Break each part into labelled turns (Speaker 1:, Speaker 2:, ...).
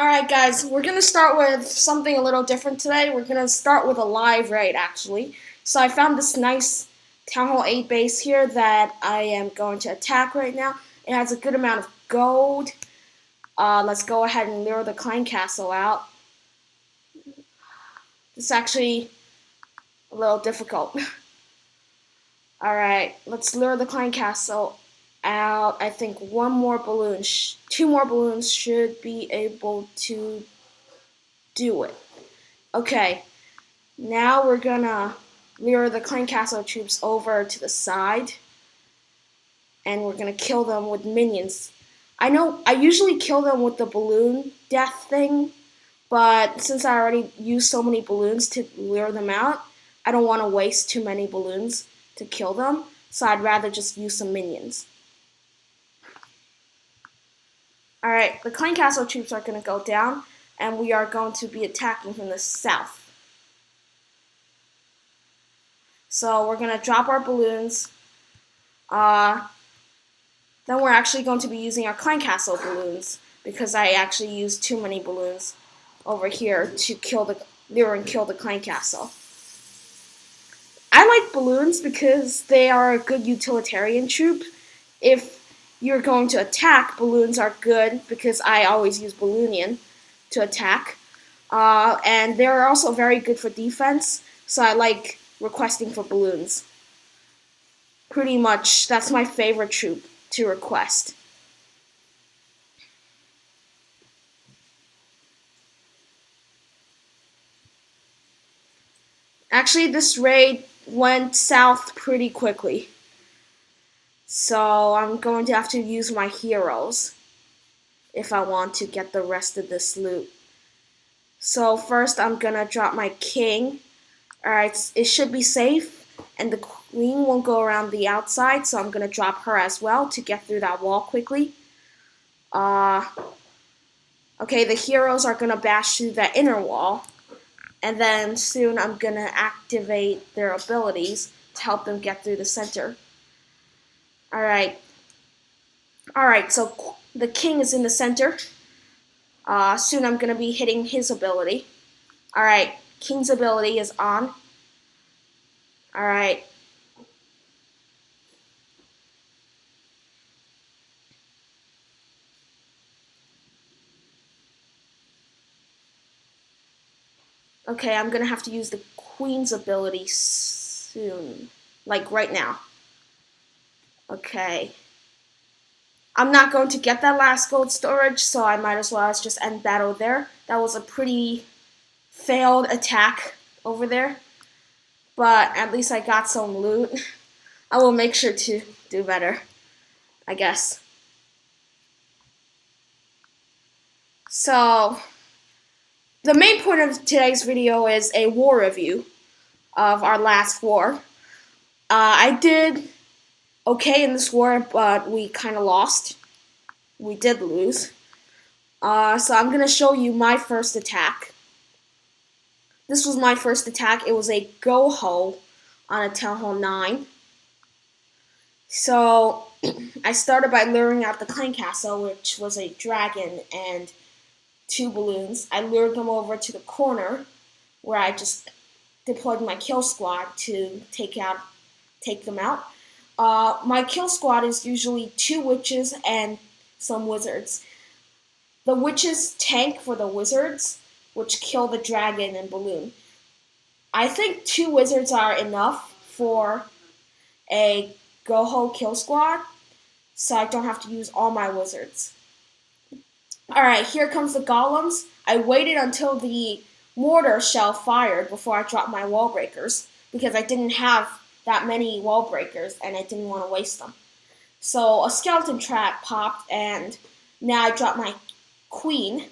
Speaker 1: Alright guys, we're going to start with something a little different today. We're going to start with a live raid actually. So I found this nice Town Hall 8 base here that I am going to attack right now. It has a good amount of gold. Let's go ahead and lure the Clan Castle out. It's actually a little difficult. Alright, let's lure the Clan Castle out. I think two more balloons should be able to do it. Okay, now we're gonna lure the Clan Castle troops over to the side, and we're gonna kill them with minions. I know I usually kill them with the balloon death thing, but since I already used so many balloons to lure them out, I don't want to waste too many balloons to kill them, so I'd rather just use some minions. Alright, the Clan Castle troops are gonna go down, and we are going to be attacking from the south. So we're going to drop our balloons. Then we're actually going to be using our Clan Castle balloons because I actually used too many balloons over here to lure and kill the Clan Castle. I like balloons because they are a good utilitarian troop. If you're going to attack, balloons are good because I always use Balloonian to attack. And they're also very good for defense, so I like requesting for balloons. Pretty much, that's my favorite troop to request. Actually, this raid went south pretty quickly. So I'm going to have to use my heroes if I want to get the rest of this loot. So first I'm gonna drop my king. Alright, it should be safe, and the queen won't go around the outside, so I'm gonna drop her as well to get through that wall quickly. Okay, the heroes are gonna bash through that inner wall, and then soon I'm gonna activate their abilities to help them get through the center. Alright, so the king is in the center. Soon I'm gonna be hitting his ability. Alright, king's ability is on. Alright. Okay, I'm gonna have to use the queen's ability soon. Like right now. Okay. I'm not going to get that last gold storage, so I might as well just end battle there. That was a pretty failed attack over there. But at least I got some loot. I will make sure to do better, I guess. So, the main point of today's video is a war review of our last war. I did okay in this war, but we kind of lost. We did lose. So I'm going to show you my first attack. This was my first attack. It was a go-ho on a Town Hall 9. So I started by luring out the Clan Castle, which was a dragon and 2 balloons. I lured them over to the corner where I just deployed my kill squad to take them out. My kill squad is usually 2 witches and some wizards. The witches tank for the wizards, which kill the dragon and balloon. I think 2 wizards are enough for a go-ho kill squad, so I don't have to use all my wizards. Alright, here comes the golems. I waited until the mortar shell fired before I dropped my wall breakers, because I didn't have that many wall breakers and I didn't want to waste them. So a skeleton trap popped, and now I dropped my queen.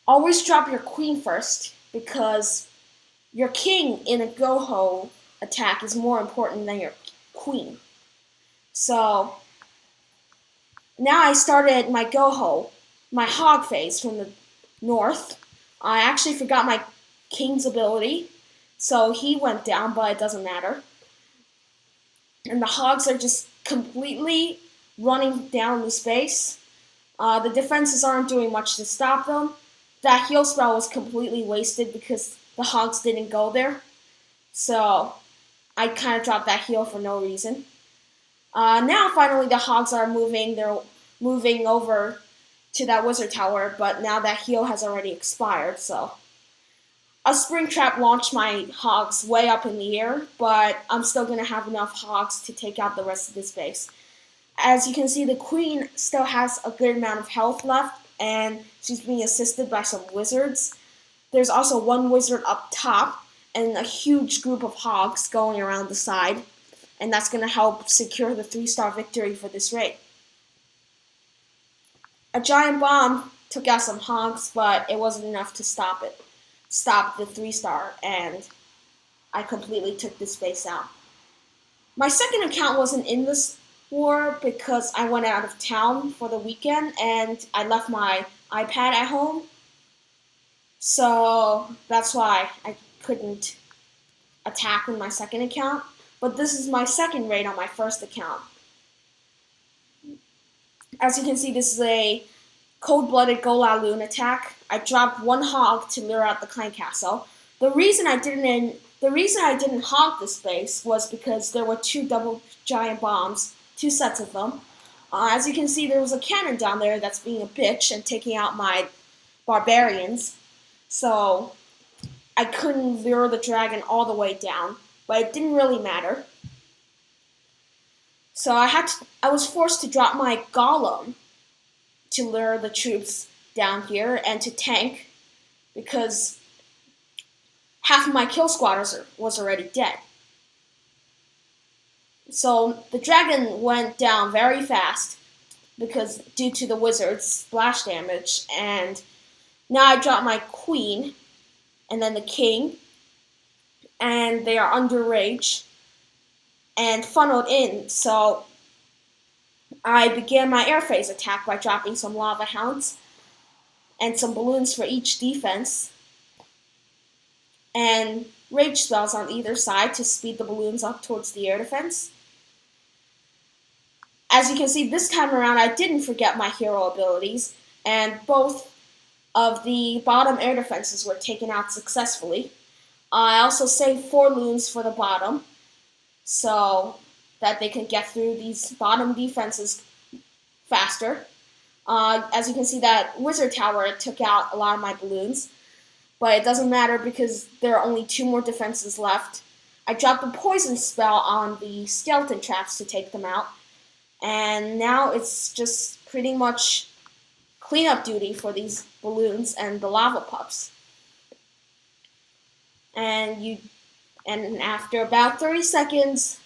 Speaker 1: Always drop your queen first, because your king in a go-ho attack is more important than your queen. So now I started my go-ho, my hog phase from the north. I actually forgot my king's ability, so he went down, but it doesn't matter. And the hogs are just completely running down the space. The defenses aren't doing much to stop them. That heal spell was completely wasted because the hogs didn't go there. So I kind of dropped that heal for no reason. Now finally the hogs are moving. They're moving over to that wizard tower, but now that heal has already expired. So a spring trap launched my hogs way up in the air, but I'm still gonna have enough hogs to take out the rest of this base. As you can see, the queen still has a good amount of health left, and she's being assisted by some wizards. There's also one wizard up top, and a huge group of hogs going around the side, and that's going to help secure the 3-star victory for this raid. A giant bomb took out some hogs, but it wasn't enough to stop the 3-star, and I completely took this base out. My second account wasn't in this war because I went out of town for the weekend and I left my iPad at home. So that's why I couldn't attack with my second account. But this is my second raid on my first account. As you can see, this is a cold-blooded Golaloon attack. I dropped one hog to lure out the clan castle. The reason I didn't hog this base was because there were 2 double giant bombs, 2 sets of them. As you can see, there was a cannon down there that's being a bitch and taking out my barbarians. So I couldn't lure the dragon all the way down, but it didn't really matter. So I was forced to drop my golem to lure the troops down here and to tank because half of my kill squad was already dead. So the dragon went down very fast because due to the wizard's splash damage, and now I dropped my queen and then the king, and they are under rage and funneled in. So I began my air phase attack by dropping some lava hounds and some balloons for each defense, and rage spells on either side to speed the balloons up towards the air defense. As you can see, this time around I didn't forget my hero abilities, and both of the bottom air defenses were taken out successfully. I also saved 4 loons for the bottom, so that they can get through these bottom defenses faster. As you can see, that wizard tower took out a lot of my balloons, but it doesn't matter because there are only 2 more defenses left. I dropped a poison spell on the skeleton traps to take them out, and now it's just pretty much cleanup duty for these balloons and the lava pups. And after about 30 seconds,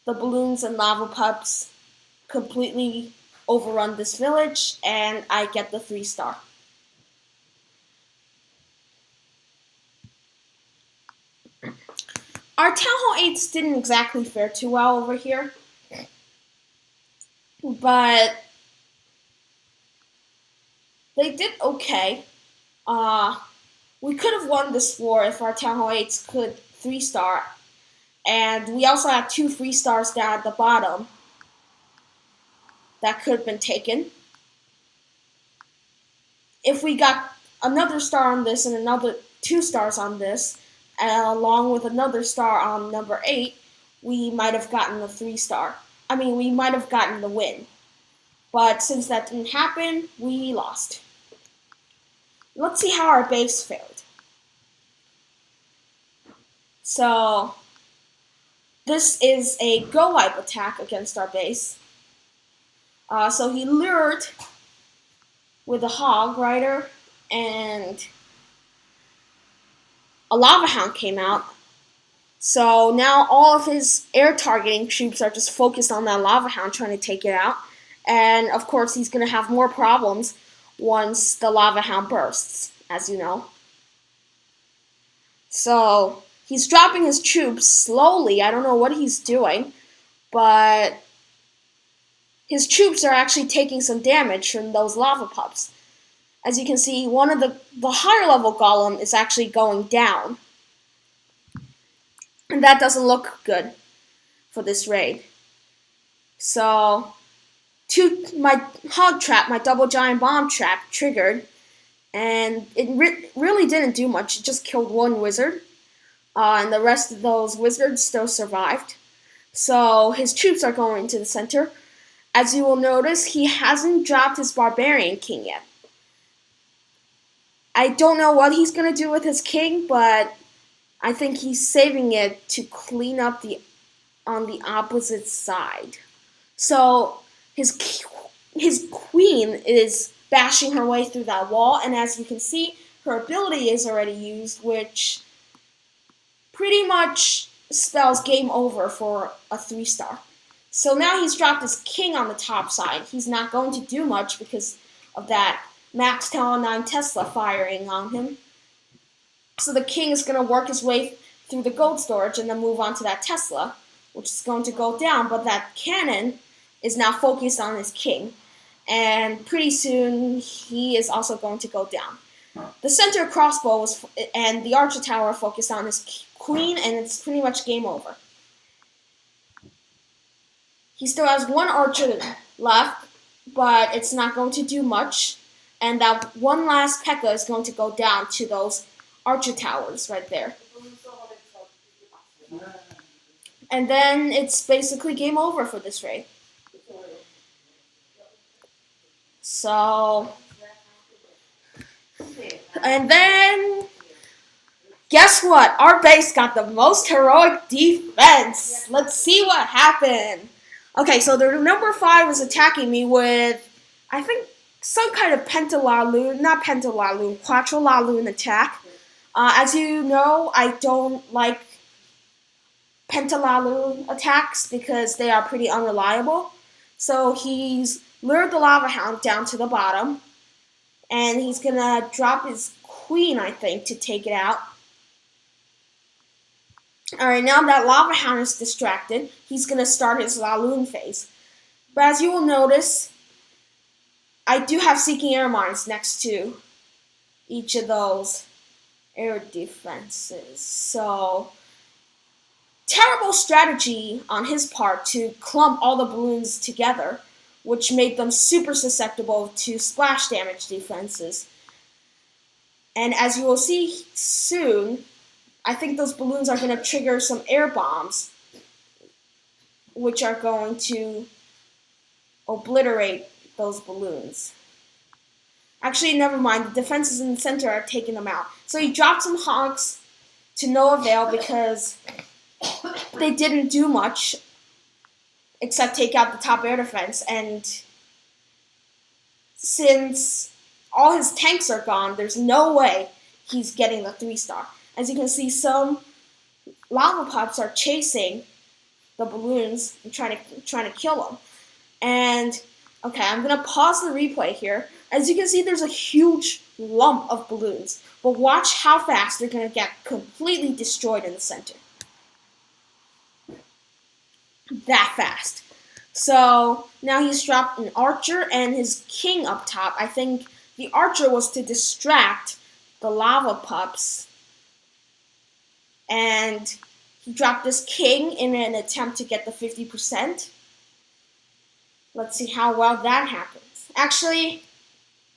Speaker 1: the balloons and lava pups completely overrun this village, and I get the 3-star. Our Town Hall 8s didn't exactly fare too well over here, but they did okay. We could have won this war if our Town Hall 8s could 3-star, and we also had 2 free stars down at the bottom that could have been taken. If we got another star on this and another 2 stars on this, along with another star on number 8, we might have gotten the 3-star. We might have gotten the win. But since that didn't happen, we lost. Let's see how our base fared. So, this is a go wipe attack against our base. So he lured with a hog rider, and a lava hound came out. So now all of his air targeting troops are just focused on that lava hound trying to take it out. And of course he's going to have more problems once the lava hound bursts, as you know. So he's dropping his troops slowly. I don't know what he's doing, but his troops are actually taking some damage from those lava pups. As you can see, one of the higher level golem is actually going down. And that doesn't look good for this raid. So my hog trap, my double giant bomb trap triggered, and it really didn't do much. It just killed one wizard, and the rest of those wizards still survived. So his troops are going to the center. As you will notice, he hasn't dropped his barbarian king yet. I don't know what he's going to do with his king, but I think he's saving it to clean up on the opposite side. So his queen is bashing her way through that wall, and as you can see, her ability is already used, which pretty much spells game over for a 3-star. So now he's dropped his king on the top side. He's not going to do much because of that Max TH9 Tesla firing on him. So the king is going to work his way through the gold storage and then move on to that Tesla, which is going to go down. But that cannon is now focused on his king. And pretty soon, he is also going to go down. The center crossbow and the archer tower focused on his queen, and it's pretty much game over. He still has one archer left, but it's not going to do much. And that one last P.E.K.K.A. is going to go down to those archer towers right there. And then it's basically game over for this raid. So, and then, guess what? Our base got the most heroic defense. Let's see what happened. Okay, so the number 5 was attacking me with, I think, some kind of pentalaloon, not pentalaloon, quattrolaloon attack. As you know, I don't like pentalaloon attacks because they are pretty unreliable. So he's lured the lava hound down to the bottom, and he's gonna drop his queen, I think, to take it out. Alright, now that lava hound is distracted, he's gonna start his laloon phase. But as you will notice, I do have Seeking Air Mines next to each of those air defenses. So, terrible strategy on his part to clump all the balloons together, which made them super susceptible to splash damage defenses. And as you will see soon, I think those balloons are going to trigger some air bombs, which are going to obliterate those balloons. Actually, never mind. The defenses in the center are taking them out. So he dropped some hogs to no avail because they didn't do much except take out the top air defense. And since all his tanks are gone, there's no way he's getting the 3-star. As you can see, some lava pups are chasing the balloons and trying to kill them. And okay, I'm gonna pause the replay here. As you can see, there's a huge lump of balloons, but watch how fast they're gonna get completely destroyed in the center. That fast. So now he's dropped an archer and his king up top. I think the archer was to distract the lava pups, and he dropped his king in an attempt to get the 50%. Let's see how well that happens. Actually,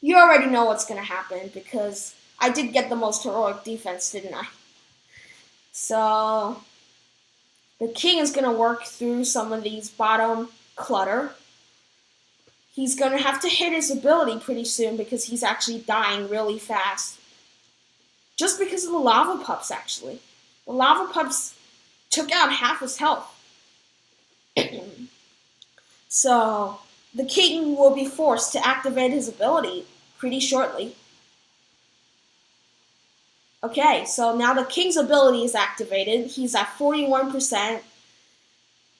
Speaker 1: you already know what's going to happen because I did get the most heroic defense, didn't I? So, the king is going to work through some of these bottom clutter. He's going to have to hit his ability pretty soon because he's actually dying really fast. Just because of the lava pups, actually. The lava pups took out half his health. So, the king will be forced to activate his ability pretty shortly. Okay, so now the king's ability is activated. He's at 41%.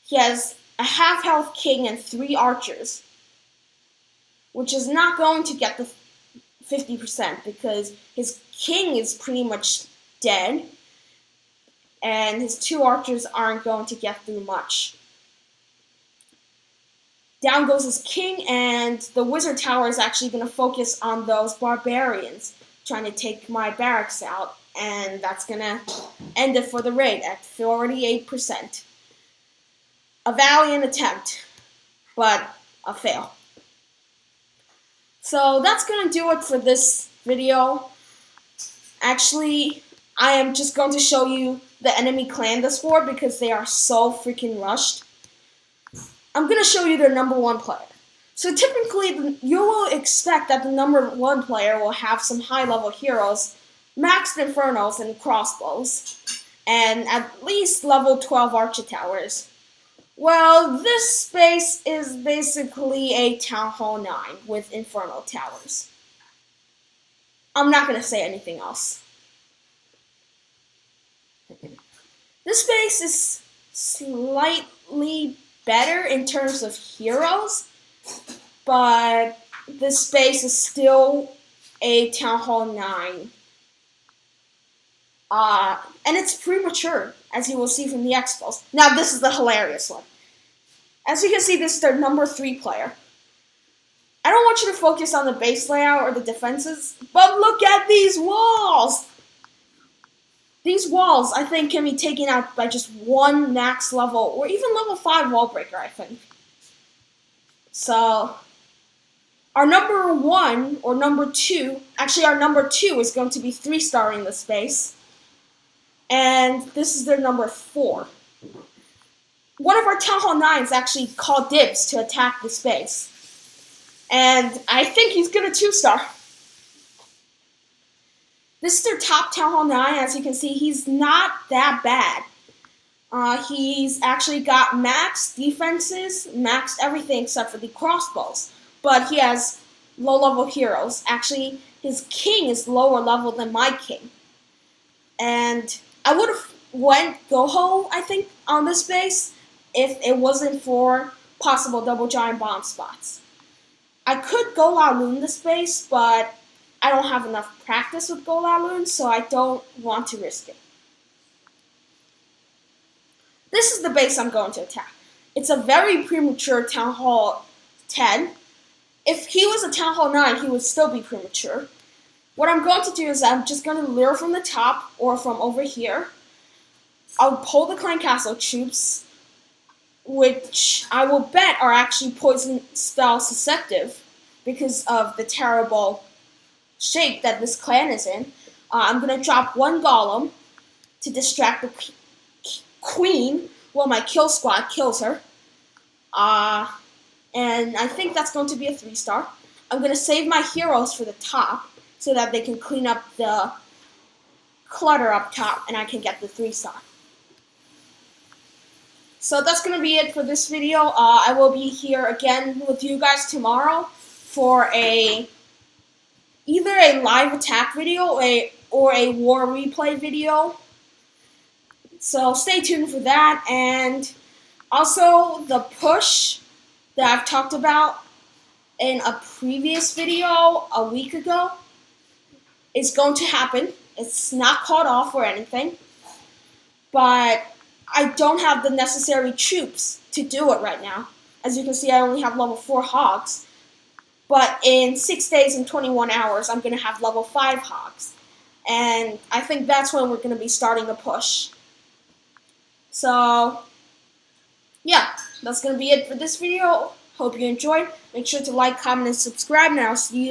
Speaker 1: He has a half-health king and 3 archers, which is not going to get the 50% because his king is pretty much dead, and his 2 archers aren't going to get through much. Down goes his king, and the wizard tower is actually going to focus on those barbarians trying to take my barracks out, and that's going to end it for the raid at 48%. A valiant attempt, but a fail. So that's gonna do it for this video. Actually, I am just going to show you the enemy clan this war because they are so freaking rushed. I'm gonna show you their number 1 player. So typically, you will expect that the number 1 player will have some high-level heroes, maxed infernos and crossbows, and at least level 12 archer towers. Well, this space is basically a Town Hall 9 with inferno towers. I'm not going to say anything else. This space is slightly better in terms of heroes, but this space is still a Town Hall 9. And it's premature, as you will see from the expos. Now, this is the hilarious one. As you can see, this is their number 3 player. I don't want you to focus on the base layout or the defenses, but look at these walls! These walls, I think, can be taken out by just one max level, or even level 5 wall breaker, I think. So, our number 1, or number 2, actually our number 2 is going to be 3-starring the space. And this is their number 4. One of our Town Hall 9s actually called dibs to attack the space. And I think he's gonna 2-star. This is their top Town Hall 9. As you can see, he's not that bad. He's actually got maxed defenses, maxed everything except for the crossbows. But he has low-level heroes. Actually, his king is lower level than my king. And I would have went Goho, I think, on this base if it wasn't for possible double giant bomb spots. I could go Lao Loon this base, but I don't have enough practice with Go Lao Loon, so I don't want to risk it. This is the base I'm going to attack. It's a very premature Town Hall 10. If he was a Town Hall 9, he would still be premature. What I'm going to do is I'm just going to lure from the top or from over here. I'll pull the Clan Castle troops, which I will bet are actually poison spell susceptible because of the terrible shape that this clan is in. I'm going to drop 1 golem to distract the queen while my kill squad kills her. And I think that's going to be a 3-star. I'm going to save my heroes for the top so that they can clean up the clutter up top and I can get the 3-star. So that's going to be it for this video. I will be here again with you guys tomorrow for either a live attack video or a war replay video. So stay tuned for that. And also the push that I've talked about in a previous video a week ago is going to happen. It's not called off or anything, but I don't have the necessary troops to do it right now. As you can see, I only have level 4 hogs, but in 6 days and 21 hours, I'm going to have level 5 hogs, and I think that's when we're going to be starting the push. So, yeah, that's going to be it for this video. Hope you enjoyed. Make sure to like, comment, and subscribe, and I'll see you